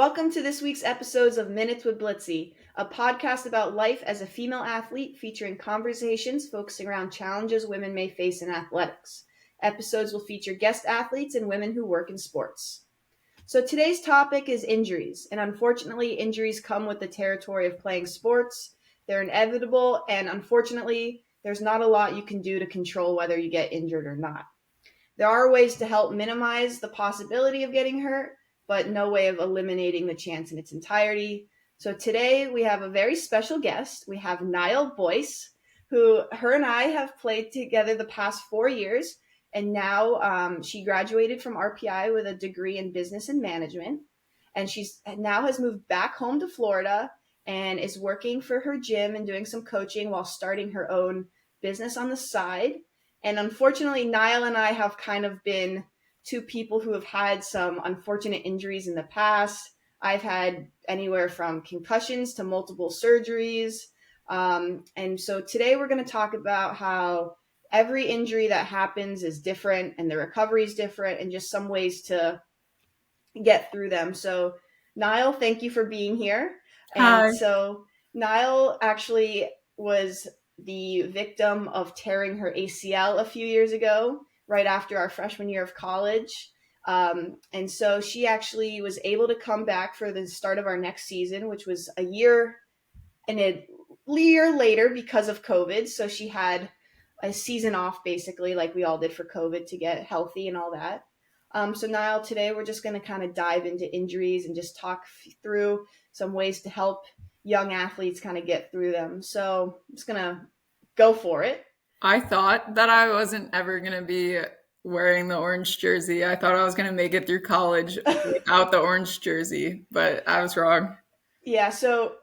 Welcome to this week's episodes of Minutes with Blitzy, a podcast about life as a female athlete featuring conversations focusing around challenges women may face in athletics. Episodes will feature guest athletes and women who work in sports. So today's topic is injuries, and unfortunately, injuries come with the territory of playing sports. They're inevitable, and unfortunately, there's not a lot you can do to control whether you get injured or not. There are ways to help minimize the possibility of getting hurt, but no way of eliminating the chance in its entirety. So today we have a very special guest. We have Nyle Boyce, who her and I have played together the past 4 years, and now she graduated from RPI with a degree in business and management, and she's now has moved back home to Florida and is working for her gym and doing some coaching while starting her own business on the side. And unfortunately, Nyle and I have kind of been two people who have had some unfortunate injuries in the past. I've had anywhere from concussions to multiple surgeries. And so today we're going to talk about how every injury that happens is different and the recovery is different and just some ways to get through them. So Nyle, thank you for being here. Hi. And so Nyle actually was the victim of tearing her ACL a few years ago, right after our freshman year of college. And so she actually was able to come back for the start of our next season, which was a year later because of COVID. So she had a season off basically, like we all did for COVID to get healthy and all that. So Nyle, today we're just going to kind of dive into injuries and just talk through some ways to help young athletes kind of get through them. So I'm just going to go for it. I thought that I wasn't ever going to be wearing the orange jersey. I thought I was going to make it through college without the orange jersey, but I was wrong. Yeah, so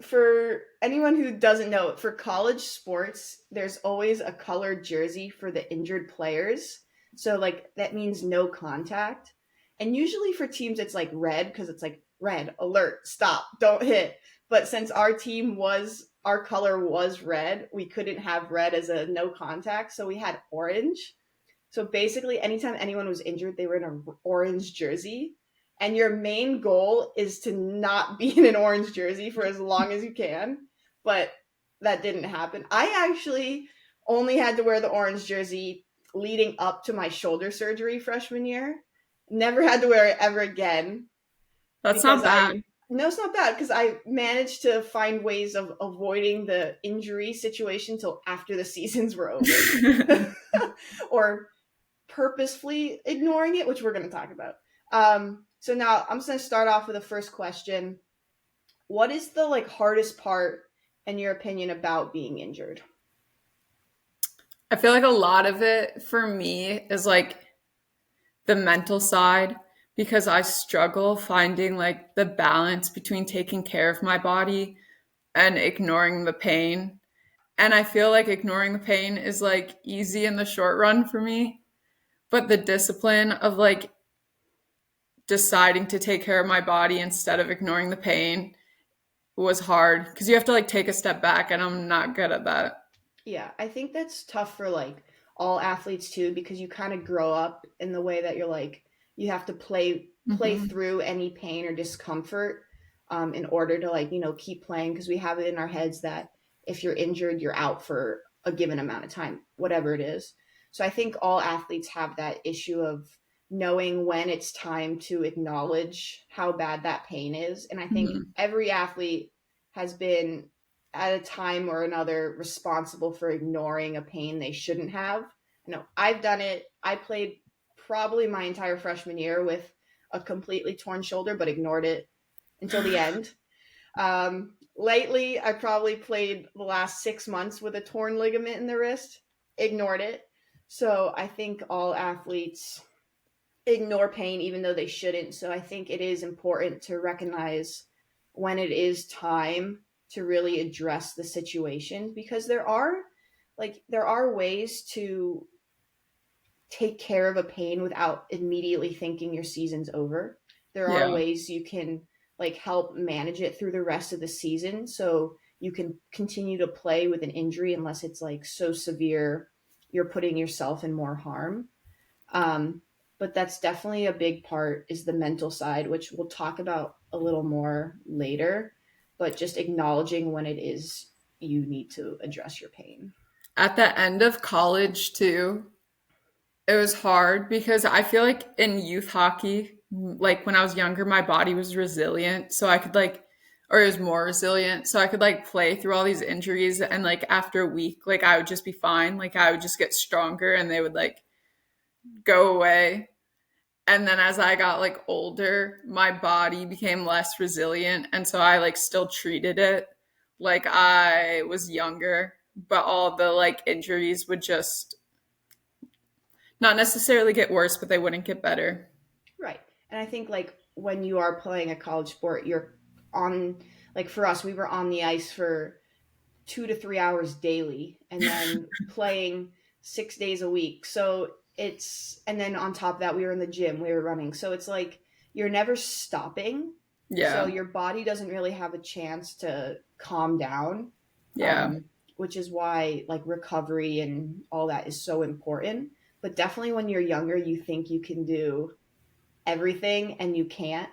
for anyone who doesn't know, for college sports, there's always a colored jersey for the injured players. So like that means no contact. And usually for teams it's like red because it's like red, alert, stop, don't hit. But since our color was red, we couldn't have red as a no contact, so we had orange. So basically anytime anyone was injured, they were in an orange jersey. And your main goal is to not be in an orange jersey for as long as you can. But that didn't happen. I actually only had to wear the orange jersey leading up to my shoulder surgery freshman year. Never had to wear it ever again. That's not bad. No, it's not bad because I managed to find ways of avoiding the injury situation till after the seasons were over. Or purposefully ignoring it, which we're going to talk about. So now I'm just going to start off with the first question. What is the hardest part, in your opinion, about being injured? I feel like a lot of it for me is the mental side because I struggle finding the balance between taking care of my body and ignoring the pain. And I feel like ignoring the pain is easy in the short run for me, but the discipline of deciding to take care of my body instead of ignoring the pain was hard because you have to take a step back, and I'm not good at that. Yeah, I think that's tough for all athletes too, because you kind of grow up in the way that you have to play through any pain or discomfort in order to keep playing, because we have it in our heads that if you're injured, you're out for a given amount of time, whatever it is. So I think all athletes have that issue of knowing when it's time to acknowledge how bad that pain is. And I think every athlete has been at a time or another responsible for ignoring a pain they shouldn't have. You know, I've done it. I played probably my entire freshman year with a completely torn shoulder, but ignored it until the end. Lately, I probably played the last 6 months with a torn ligament in the wrist, ignored it. So I think all athletes ignore pain even though they shouldn't. So I think it is important to recognize when it is time to really address the situation, because there are ways to take care of a pain without immediately thinking your season's over. There are ways you can help manage it through the rest of the season so you can continue to play with an injury unless it's so severe you're putting yourself in more harm. But that's definitely a big part, is the mental side, which we'll talk about a little more later, but just acknowledging when it is you need to address your pain. At the end of college, too, it was hard because I feel like in youth hockey, like when I was younger, my body was resilient. So I could like, or it was more resilient. So I could like play through all these injuries. And like after a week, like I would just be fine. Like I would just get stronger and they would like go away. And then as I got like older, my body became less resilient. And so I like still treated it like I was younger, but all the like injuries would just not necessarily get worse, but they wouldn't get better. Right. And I think like when you are playing a college sport, you're on, like for us, we were on the ice for 2 to 3 hours daily and then playing 6 days a week. So and then on top of that, we were in the gym, we were running. So it's like you're never stopping. So Yeah. your body doesn't really have a chance to calm down, Yeah. um, which is why like recovery and all that is so important. But definitely when you're younger, you think you can do everything and you can't.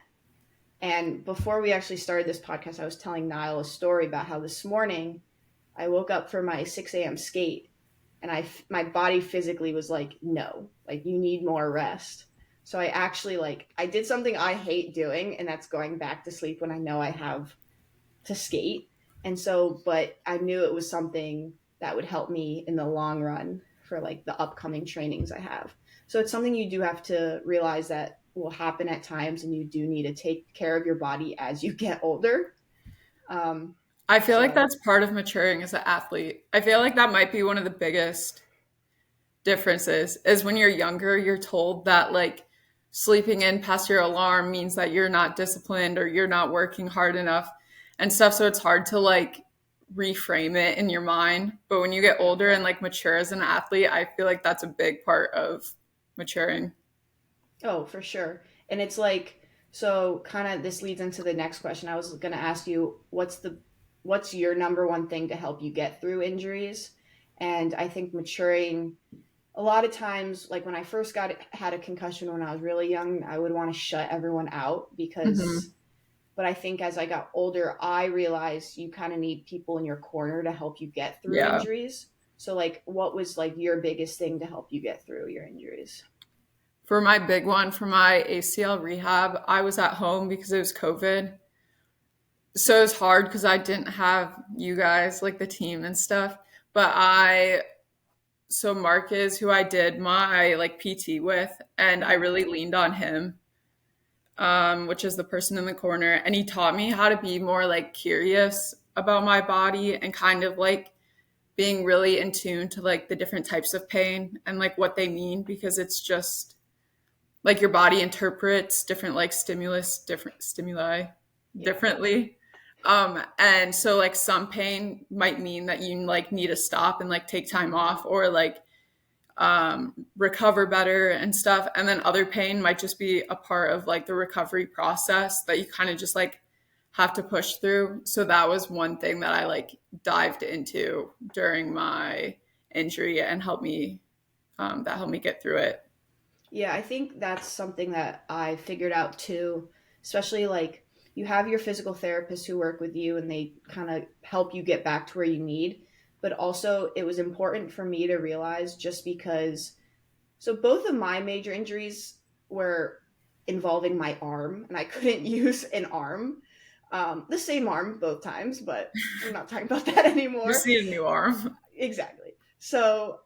And before we actually started this podcast, I was telling Nyle a story about how this morning I woke up for my 6 a.m. skate and my body physically was like, no, like you need more rest. So I actually like I did something I hate doing, and that's going back to sleep when I know I have to skate. And so, but I knew it was something that would help me in the long run for like the upcoming trainings I have. So it's something you do have to realize that will happen at times, and you do need to take care of your body as you get older. Um, I feel like so that's part of maturing as an athlete. I feel like that might be one of the biggest differences is when you're younger, you're told that like sleeping in past your alarm means that you're not disciplined or you're not working hard enough and stuff. So it's hard to like reframe it in your mind. But when you get yeah. older and like mature as an athlete, I feel like that's a big part of maturing. Oh, for sure. And it's like, so kind of this leads into the next question. I was going to ask you, what's your number one thing to help you get through injuries? And I think maturing, a lot of times, like when I first had a concussion when I was really young, I would want to shut everyone out Mm-hmm. but I think as I got older, I realized you kind of need people in your corner to help you get through Yeah. injuries. So like, what was like your biggest thing to help you get through your injuries? For my big one, for my ACL rehab, I was at home because it was COVID. So it was hard because I didn't have you guys, like the team and stuff. But so Mark is who I did my like PT with, and I really leaned on him, which is the person in the corner. And he taught me how to be more like curious about my body and kind of like being really in tune to like the different types of pain and like what they mean because it's just like your body interprets different like different stimuli Yeah. differently. And so like some pain might mean that you like need to stop and like take time off or like recover better and stuff. And then other pain might just be a part of like the recovery process that you kind of just like have to push through. So that was one thing that I like dived into during my injury and helped me get through it. Yeah, I think that's something that I figured out too, especially like you have your physical therapists who work with you and they kind of help you get back to where you need. But also, it was important for me to realize just because, so both of my major injuries were involving my arm, and I couldn't use an arm, the same arm both times, but we're not talking about that Just anymore. need a new arm. Exactly. So,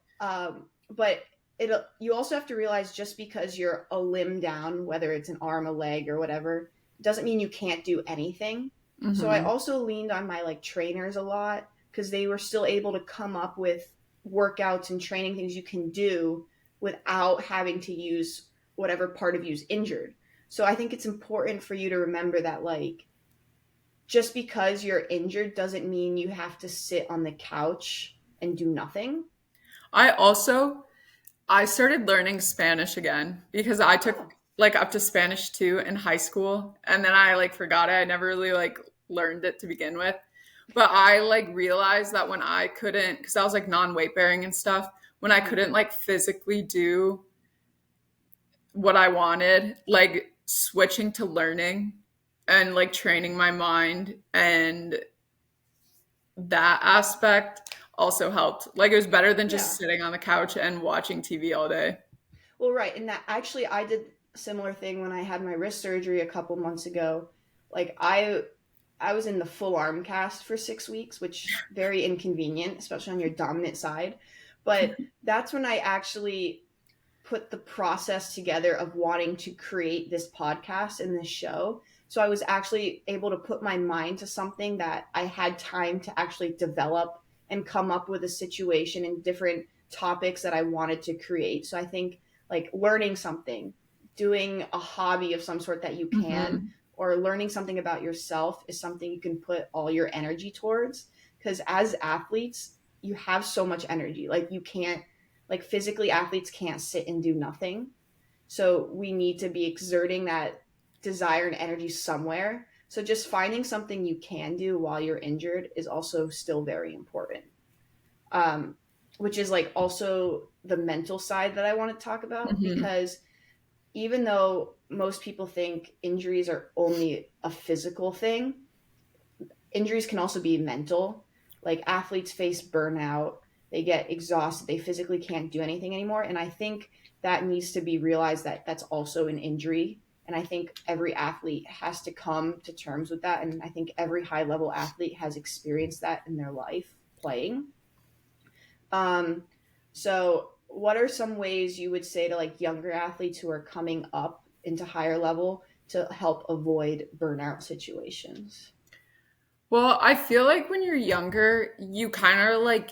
but it you also have to realize just because you're a limb down, whether it's an arm, a leg, or whatever, doesn't mean you can't do anything. So I Mm-hmm. also leaned on my like trainers a lot because they were still able to come up with workouts and training things you can do without having to use whatever part of you is injured. So I think it's important for you to remember that like just because you're injured doesn't mean you have to sit on the couch and do nothing. I also I started learning Spanish again because I took Oh, like up to Spanish 2 in high school and then I like forgot it. I never really like learned it to begin with. But I like realized that when I couldn't cuz I was like non-weight bearing and stuff, when I mm-hmm. couldn't like physically do what I wanted, like switching to learning and like training my mind, and that aspect also helped. Like it was better than Yeah. just sitting on the couch and watching TV all day. Well, right. And that actually, I did a similar thing when I had my wrist surgery a couple months ago. Like I was in the full arm cast for 6 weeks, which very inconvenient, especially on your dominant side. But that's when I actually put the process together of wanting to create this podcast and this show. So I was actually able to put my mind to something that I had time to actually develop and come up with a situation and different topics that I wanted to create. So I think like learning something, doing a hobby of some sort that you can, Mm-hmm. or learning something about yourself is something you can put all your energy towards. Because as athletes, you have so much energy. Like you can't, like physically, athletes can't sit and do nothing. So we need to be exerting that desire and energy somewhere. So just finding something you can do while you're injured is also still very important. Um, which is like also the mental side that I want to talk about, Mm-hmm. because even though most people think injuries are only a physical thing, injuries can also be mental. Like athletes face burnout, they get exhausted, they physically can't do anything anymore. And I think that needs to be realized that that's also an injury. And I think every athlete has to come to terms with that. And I think every high level athlete has experienced that in their life playing. Um, so, what are some ways you would say to like younger athletes who are coming up into higher level to help avoid burnout situations? Well, I feel like when you're younger, you kind of like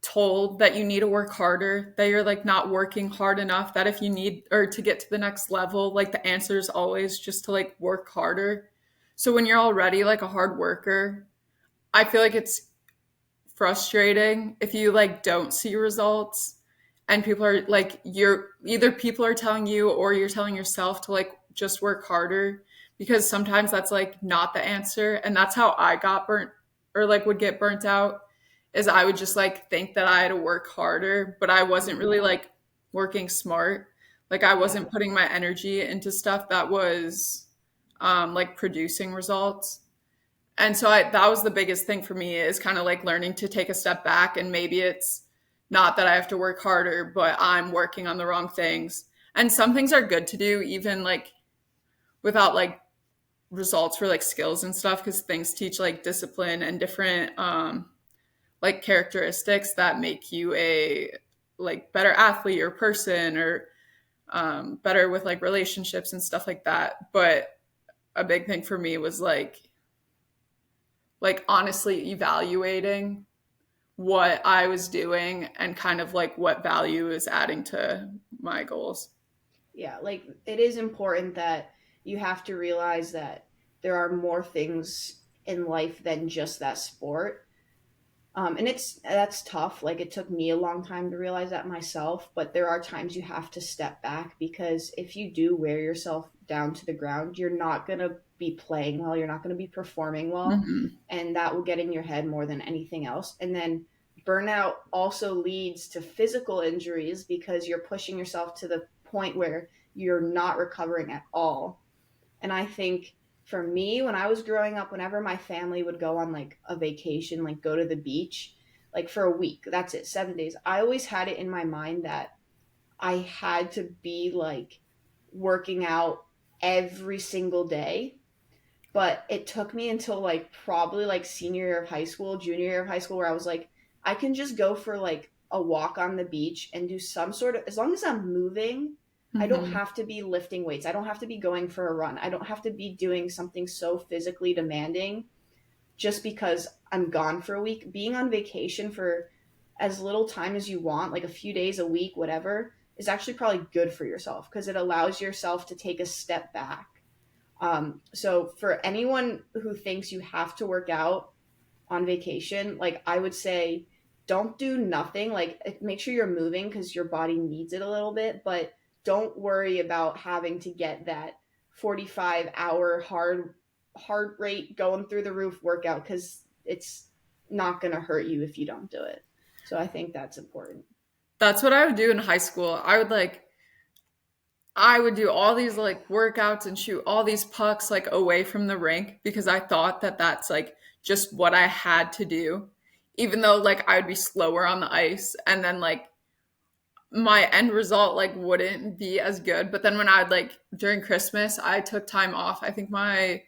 told that you need to work harder, that you're like not working hard enough, that if you need or to get to the next level, like the answer is always just to like work harder. So when you're already like a hard worker, I feel like it's frustrating if you like don't see results and people are like you're either people are telling you or you're telling yourself to like just work harder, because sometimes that's like not the answer, and that's how I got burnt or like would get burnt out, is I would just like think that I had to work harder, but I wasn't Mm, really like working smart. Like I yeah. wasn't putting my energy into stuff that was like producing results. And so that was the biggest thing for me, is kind of like learning to take a step back, and maybe it's not that I have to work harder, but I'm working on the wrong things. And some things are good to do even like without like results for like skills and stuff, because things teach like discipline and different like characteristics that make you a like better athlete or person, or better with like relationships and stuff like that. But a big thing for me was like honestly evaluating what I was doing and kind of like what value is adding to my goals. Yeah, like it is important that you have to realize that there are more things in life than just that sport. And it's that's tough. Like it took me a long time to realize that myself, but there are times you have to step back, because if you do wear yourself down to the ground, you're not going to be playing well, you're not going to be performing well, Mm-hmm. and that will get in your head more than anything else. And then burnout also leads to physical injuries because you're pushing yourself to the point where you're not recovering at all. And I think for me, when I was growing up, whenever my family would go on like a vacation, like go to the beach, like for a week, that's it, 7 days, I always had it in my mind that I had to be like working out every single day. But it took me until like probably like senior year of high school, junior year of high school, where I was like, I can just go for like a walk on the beach and do some sort of, as long as I'm moving, I don't Mm-hmm. have to be lifting weights. I don't have to be going for a run. I don't have to be doing something so physically demanding just because I'm gone for a week. Being on vacation for as little time as you want, like a few days a week, whatever, is actually probably good for yourself because it allows yourself to take a step back. So for anyone who thinks you have to work out on vacation, like I would say, don't do nothing. Like make sure you're moving because your body needs it a little bit, but don't worry about having to get that 45-hour heart rate going through the roof workout because it's not going to hurt you if you don't do it. So I think that's important. That's what I would do in high school. I would like I would do all these like workouts and shoot all these pucks like away from the rink because I thought that that's like just what I had to do. Even though like I would be slower on the ice and then like my end result like wouldn't be as good. But then when I'd like during Christmas, I took time off. I think my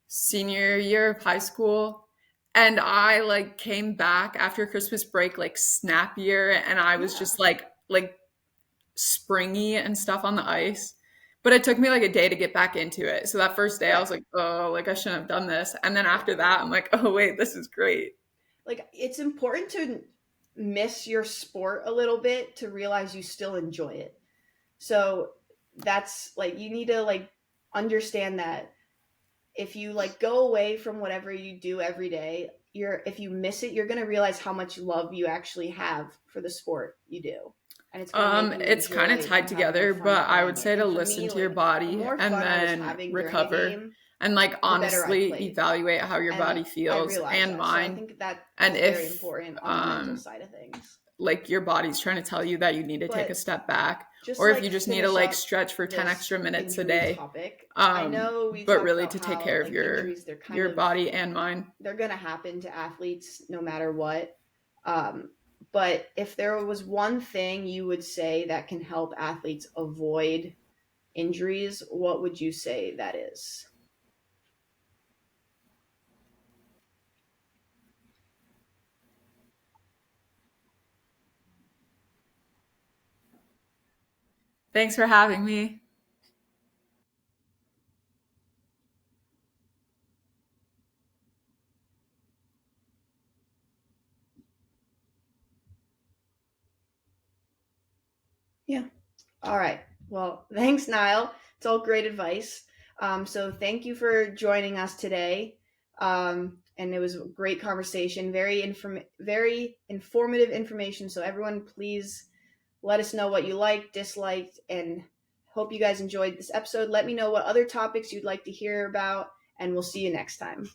senior year of high school, and I like came back after Christmas break like snappier, and I was Yeah. just like springy and stuff on the ice. But it took me like a day to get back into it. So that first day I Right. was like, oh, like I shouldn't have done this. And then after that, I'm like, oh wait, this is great. Like it's important to miss your sport a little bit to realize you still enjoy it. So that's like you need to like understand that if you like go away from whatever you do every day, you're if you miss it, you're going to realize how much love you actually have for the sport you do. And it's going to make you It's kind of enjoy tied and have more together, fun but I would playing it. say to And for listen me, to your like the body more and fun I was then having during a recover game, and like the better I honestly played. evaluate how your And body I feels realized and that. So I mind. think that And is very if important on the mental side of things. like your body's trying to tell you that you need to take a But step back, just to or if you like just need to finish like up stretch for 10 this extra minutes a injury day, topic, I know we but talked really about to take how care of like injuries your body and mind. they're going to happen to athletes no matter what. Um, but if there was one thing you would say that can help athletes avoid injuries, what would you say that is? Thanks for having me. Yeah. All right. Well, thanks, Nile. It's all great advice. So thank you for joining us today. And it was a great conversation, very informative information. So everyone, please let us know what you liked, disliked, and hope you guys enjoyed this episode. Let me know what other topics you'd like to hear about, and we'll see you next time.